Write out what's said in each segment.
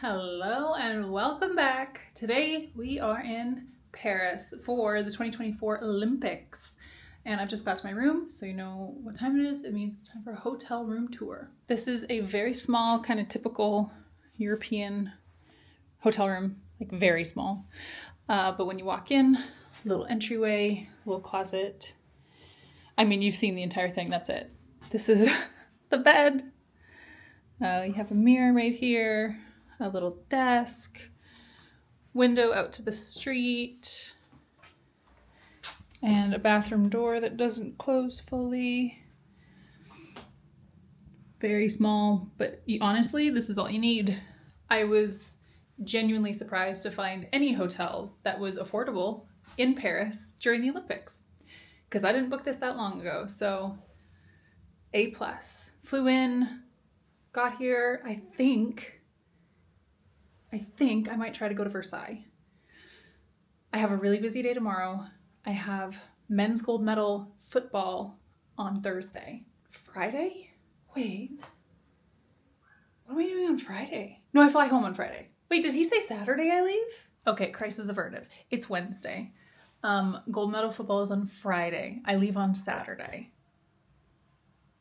Hello and welcome back. Today we are in Paris for the 2024 Olympics. And I've just got to my room, so you know what time it is. It means it's time for a hotel room tour. This is a very small, kind of typical European hotel room, like very small. But when you walk in, little entryway, little closet. I mean, you've seen the entire thing, that's it. This is the bed. You have a mirror right here, a little desk, window out to the street, and a bathroom door that doesn't close fully. Very small, but honestly, this is all you need. I was genuinely surprised to find any hotel that was affordable in Paris during the Olympics, because I didn't book this that long ago, so A+. Flew in, got here, I think I might try to go to Versailles. I have a really busy day tomorrow. I have men's gold medal football on Thursday. Friday? Wait. What am I doing on Friday? No, I fly home on Friday. Wait, did he say Saturday I leave? Okay, crisis averted. It's Wednesday. Gold medal football is on Friday. I leave on Saturday.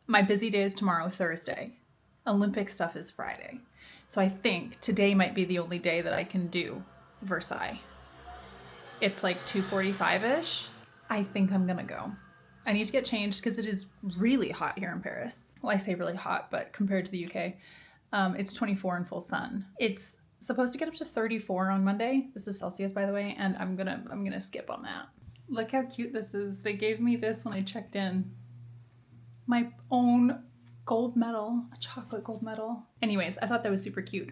My busy day is tomorrow, Thursday. Olympic stuff is Friday. So I think today might be the only day that I can do Versailles. It's like 2:45-ish. I think I'm gonna go. I need to get changed because it is really hot here in Paris. Well, I say really hot, but compared to the UK, it's 24 in full sun. It's supposed to get up to 34 on Monday. This is Celsius, by the way, and I'm gonna skip on that. Look how cute this is. They gave me this when I checked in. My own gold medal, a chocolate gold medal. Anyways, I thought that was super cute.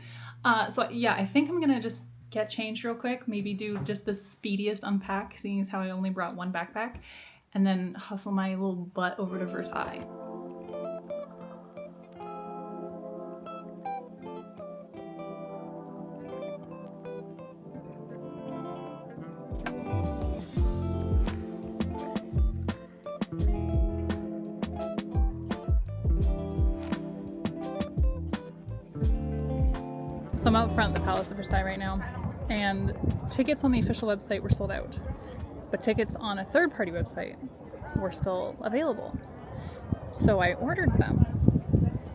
So yeah, I think I'm gonna just get changed real quick, maybe do just the speediest unpack, seeing as how I only brought one backpack, and then hustle my little butt over to Versailles. So I'm out front of the Palace of Versailles right now, and tickets on the official website were sold out, but tickets on a third-party website were still available. So I ordered them,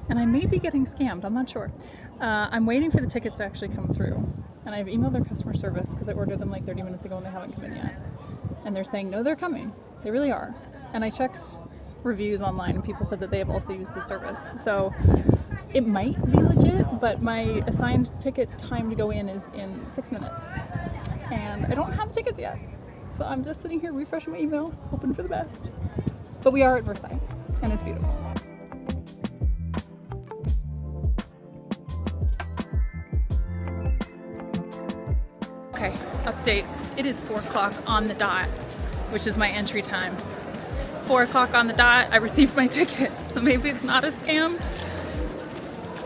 and I may be getting scammed, I'm not sure. I'm waiting for the tickets to actually come through, and I've emailed their customer service because I ordered them like 30 minutes ago and they haven't come in yet. And they're saying, no, they're coming. They really are. And I checked reviews online and people said that they have also used the service. So it might be legit, but my assigned ticket time to go in is in 6 minutes. And I don't have tickets yet. So I'm just sitting here refreshing my email, hoping for the best. But we are at Versailles, and it's beautiful. Okay, update. It is 4 o'clock on the dot, which is my entry time. 4 o'clock on the dot, I received my ticket. So maybe it's not a scam.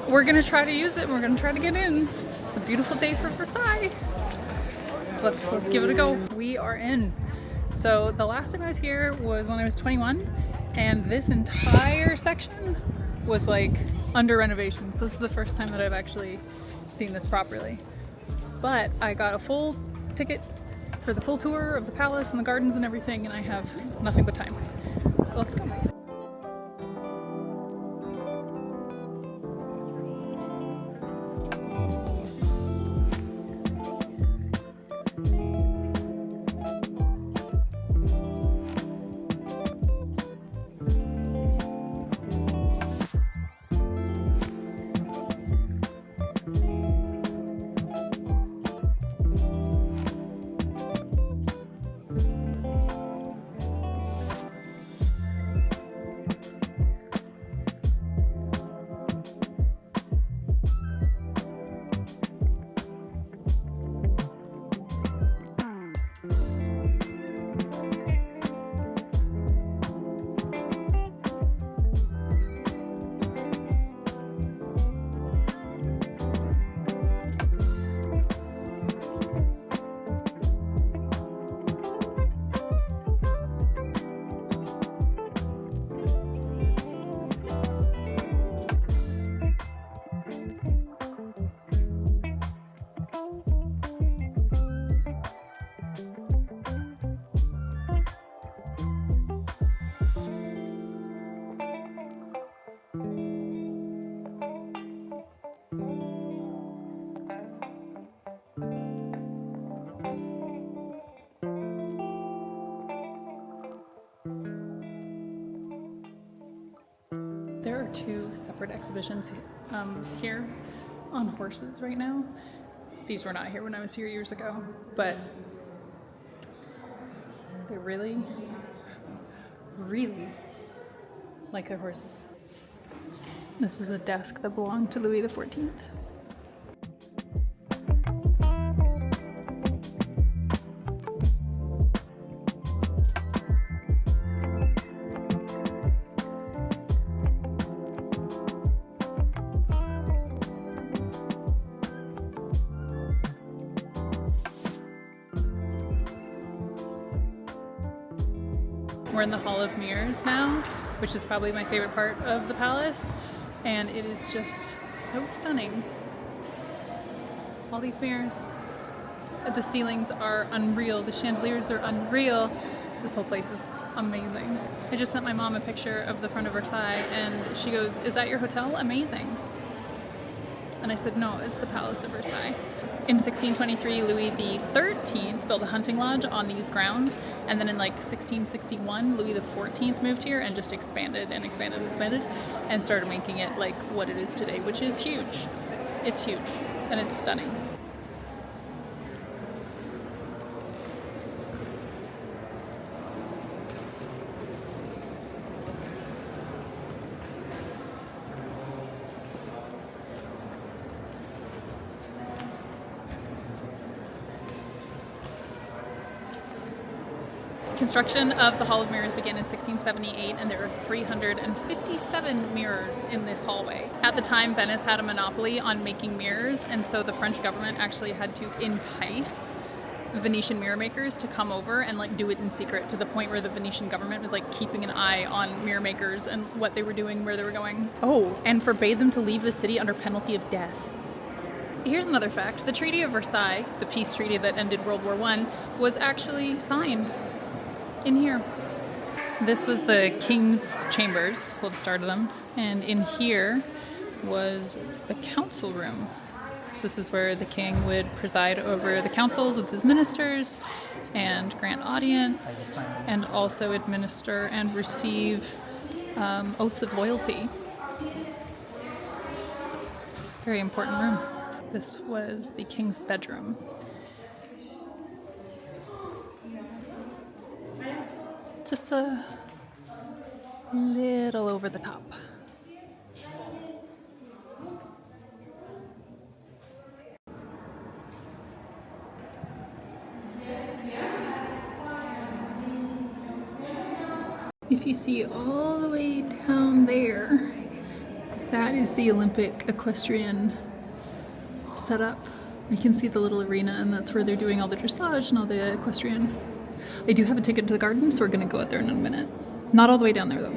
We're gonna try to use it and we're gonna try to get in. It's a beautiful day for Versailles. Let's give it a go. We are in. So the last time I was here was when I was 21, and this entire section was like under renovation. This is the first time that I've actually seen this properly. But I got a full ticket for the full tour of the palace and the gardens and everything, and I have nothing but time. So let's go. two separate exhibitions here on horses right now. These were not here when I was here years ago, but they really, really like their horses. This is a desk that belonged to Louis XIV. We're in the Hall of Mirrors now, which is probably my favorite part of the palace, and it is just so stunning. All these mirrors. The ceilings are unreal, the chandeliers are unreal. This whole place is amazing. I just sent my mom a picture of the front of Versailles and she goes, "Is that your hotel? Amazing." And I said, "No, it's the Palace of Versailles." In 1623, Louis XIII built a hunting lodge on these grounds, and then in like 1661, Louis XIV moved here and just expanded and expanded and expanded and started making it like what it is today, which is huge. It's huge and it's stunning. Construction of the Hall of Mirrors began in 1678, and there are 357 mirrors in this hallway. At the time, Venice had a monopoly on making mirrors, and so the French government actually had to entice Venetian mirror makers to come over and like do it in secret, to the point where the Venetian government was like keeping an eye on mirror makers and what they were doing, where they were going. Oh, and forbade them to leave the city under penalty of death. Here's another fact. The Treaty of Versailles, the peace treaty that ended World War I, was actually signed in here. This was the King's Chambers, well, the start of them, and in here was the council room. So this is where the king would preside over the councils with his ministers and grant audience and also administer and receive oaths of loyalty. Very important room. This was the king's bedroom. Just a little over the top. If you see all the way down there, that is the Olympic equestrian setup. You can see the little arena, and that's where they're doing all the dressage and all the equestrian. I do have a ticket to the garden, so we're gonna go out there in a minute. Not all the way down there though.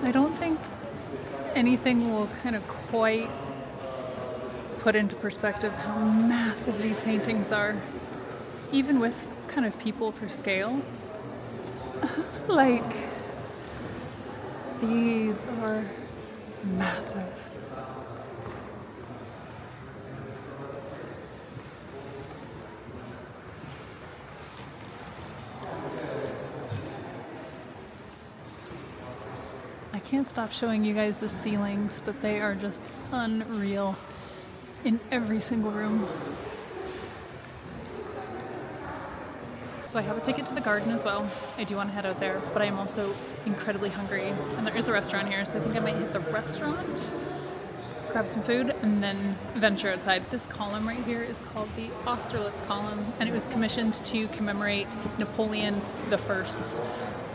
I don't think anything will kind of quite put into perspective how massive these paintings are, even with kind of people for scale. Like, these are massive. I can't stop showing you guys the ceilings, but they are just unreal in every single room. So I have a ticket to the garden as well. I do want to head out there, but I am also incredibly hungry. And there is a restaurant here, so I think I might hit the restaurant, grab some food, and then venture outside. This column right here is called the Austerlitz column, and it was commissioned to commemorate Napoleon I's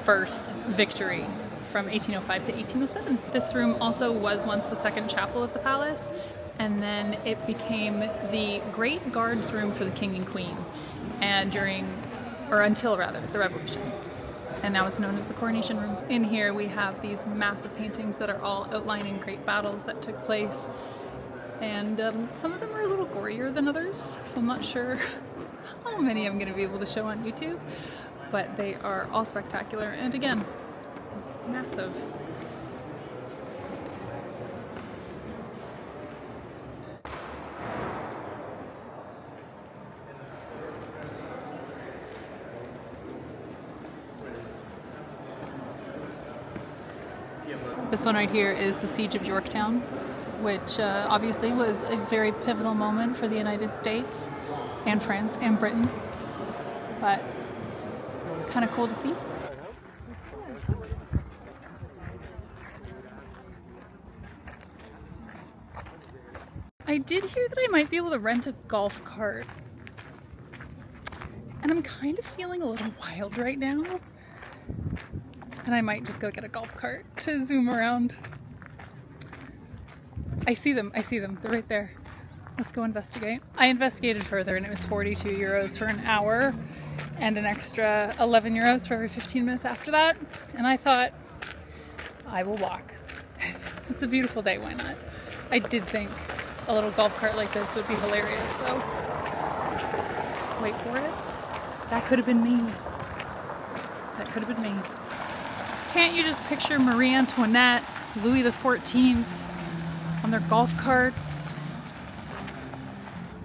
first victory from 1805 to 1807. This room also was once the second chapel of the palace, and then it became the Great Guards room for the king and queen, and until the Revolution. And now it's known as the Coronation Room. In here we have these massive paintings that are all outlining great battles that took place. And some of them are a little gorier than others, so I'm not sure how many I'm going to be able to show on YouTube. But they are all spectacular, and again, massive. This one right here is the Siege of Yorktown, which obviously was a very pivotal moment for the United States and France and Britain, but kind of cool to see. I did hear that I might be able to rent a golf cart, and I'm kind of feeling a little wild right now, and I might just go get a golf cart to zoom around. I see them, they're right there. Let's go investigate. I investigated further and it was 42 euros for an hour and an extra 11 euros for every 15 minutes after that. And I thought, I will walk. It's a beautiful day, why not? I did think a little golf cart like this would be hilarious though. Wait for it. That could have been me. That could have been me. Can't you just picture Marie Antoinette, Louis XIV on their golf carts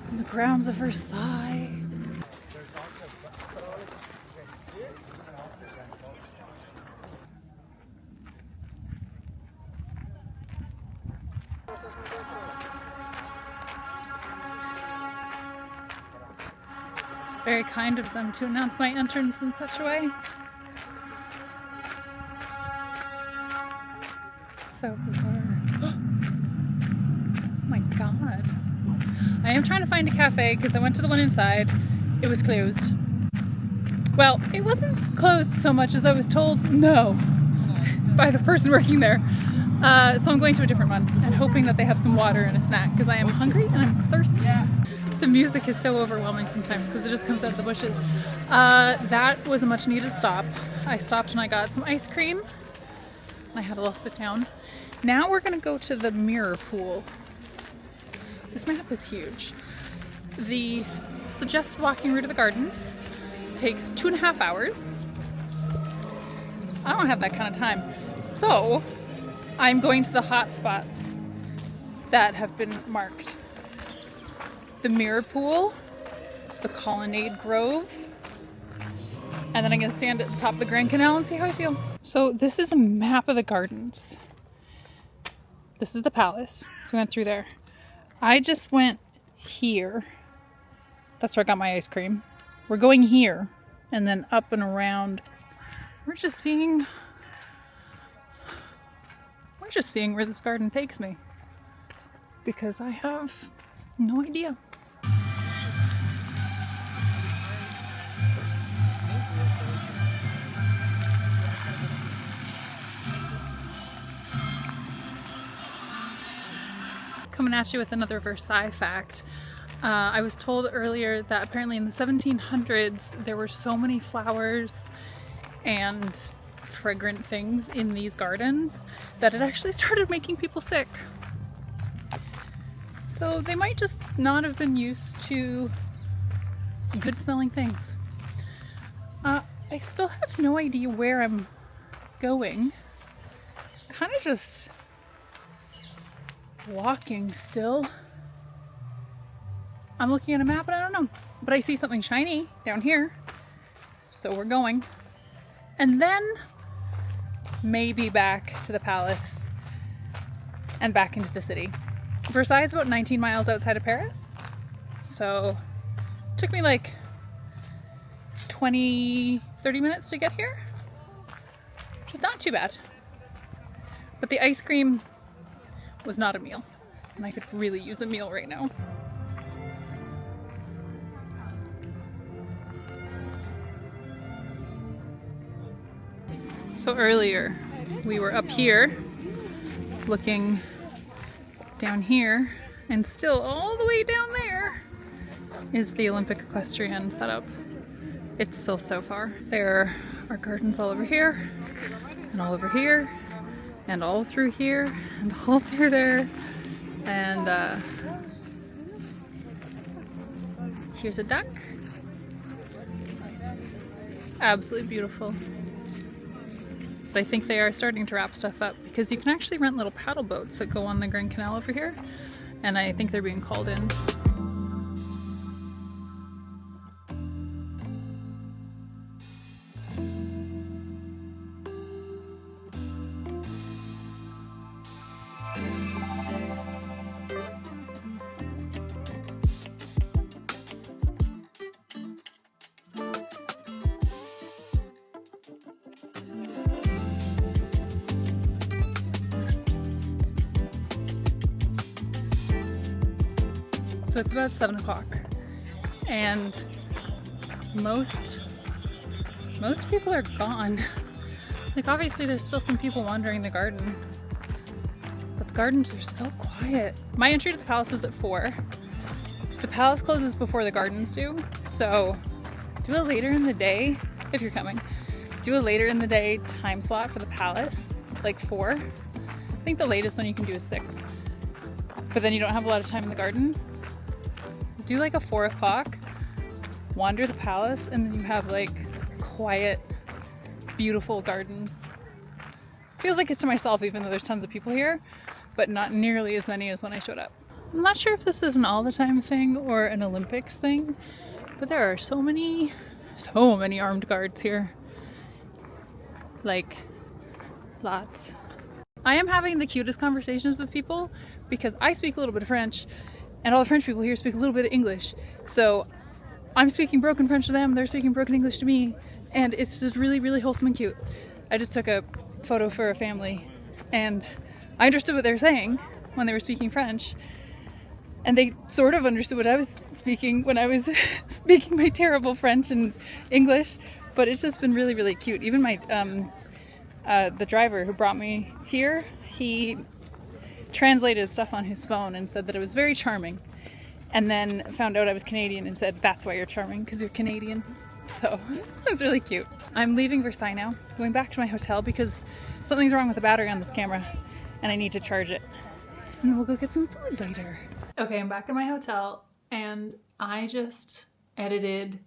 on the grounds of Versailles? It's very kind of them to announce my entrance in such a way. So bizarre. Oh my god. I am trying to find a cafe because I went to the one inside. It was closed. Well, it wasn't closed so much as I was told no by the person working there. So I'm going to a different one and hoping that they have some water and a snack because I am hungry and I'm thirsty. The music is so overwhelming sometimes because it just comes out of the bushes. That was a much needed stop. I stopped and I got some ice cream. I had a little sit down. Now we're gonna go to the mirror pool. This map is huge. The suggested walking route of the gardens takes 2.5 hours. I don't have that kind of time. So I'm going to the hot spots that have been marked. The mirror pool, the colonnade grove, and then I'm gonna stand at the top of the Grand Canal and see how I feel. So this is a map of the gardens. This is the palace, so we went through there. I just went here. That's where I got my ice cream. We're going here and then up and around. We're just seeing where this garden takes me because I have no idea. Coming at you with another Versailles fact. I was told earlier that apparently in the 1700s there were so many flowers and fragrant things in these gardens that it actually started making people sick. So they might just not have been used to good smelling things. I still have no idea where I'm going. Kind of just walking still. I'm looking at a map and I don't know, but I see something shiny down here, so we're going. And then maybe back to the palace and back into the city. Versailles is about 19 miles outside of Paris, so it took me like 20-30 minutes to get here, which is not too bad. But the ice cream was not a meal, and I could really use a meal right now. So earlier we were up here looking down here, and still all the way down there is the Olympic equestrian setup. It's still so far. There are gardens all over here and all over here and all through here and all through there, and here's a duck. It's absolutely beautiful. But I think they are starting to wrap stuff up because you can actually rent little paddle boats that go on the Grand Canal over here, and I think they're being called in. So it's about 7 o'clock, and most people are gone. Like, obviously there's still some people wandering the garden, but the gardens are so quiet. My entry to the palace is at 4. The palace closes before the gardens do, so do a later in the day, if you're coming. Do a later in the day time slot for the palace, like 4. I think the latest one you can do is 6. But then you don't have a lot of time in the garden. Do like a 4 o'clock, wander the palace, and then you have like quiet, beautiful gardens. Feels like it's to myself even though there's tons of people here, but not nearly as many as when I showed up. I'm not sure if this is an all the time thing or an Olympics thing, but there are so many armed guards here. Like, lots. I am having the cutest conversations with people because I speak a little bit of French and all the French people here speak a little bit of English. So I'm speaking broken French to them, they're speaking broken English to me, and it's just really, really wholesome and cute. I just took a photo for a family and I understood what they were saying when they were speaking French, and they sort of understood what I was speaking when I was speaking my terrible French and English, but it's just been really, really cute. Even my, the driver who brought me here, he translated stuff on his phone and said that it was very charming, and then found out I was Canadian and said, that's why you're charming, because you're Canadian. So it was really cute. I'm leaving Versailles now, going back to my hotel because something's wrong with the battery on this camera and I need to charge it. And then we'll go get some food later. Okay, I'm back in my hotel and I just edited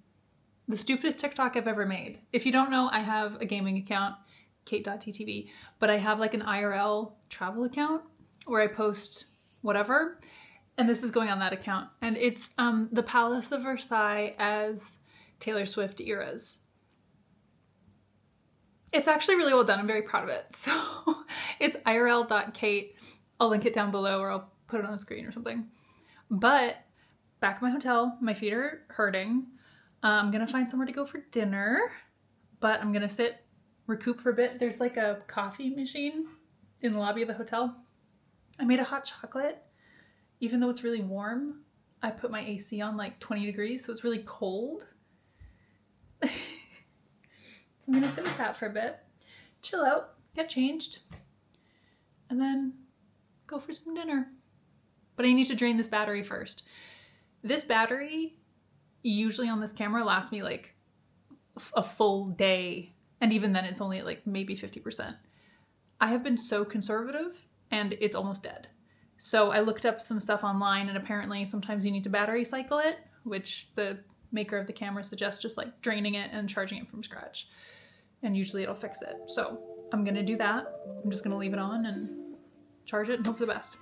the stupidest TikTok I've ever made. If you don't know, I have a gaming account, kate.ttv, but I have like an IRL travel account where I post whatever, and this is going on that account. And it's the Palace of Versailles as Taylor Swift eras. It's actually really well done. I'm very proud of it. So it's irl.kate. I'll link it down below or I'll put it on the screen or something. But back at my hotel, my feet are hurting. I'm gonna find somewhere to go for dinner, but I'm gonna recoup for a bit. There's like a coffee machine in the lobby of the hotel. I made a hot chocolate. Even though it's really warm, I put my AC on like 20 degrees, so it's really cold. So I'm gonna sit with that for a bit, chill out, get changed, and then go for some dinner. But I need to drain this battery first. This battery, usually on this camera, lasts me like a full day, and even then it's only at like maybe 50%. I have been so conservative and it's almost dead. So I looked up some stuff online, and apparently sometimes you need to battery cycle it, which the maker of the camera suggests just like draining it and charging it from scratch. And usually it'll fix it. So I'm gonna do that. I'm just gonna leave it on and charge it and hope for the best.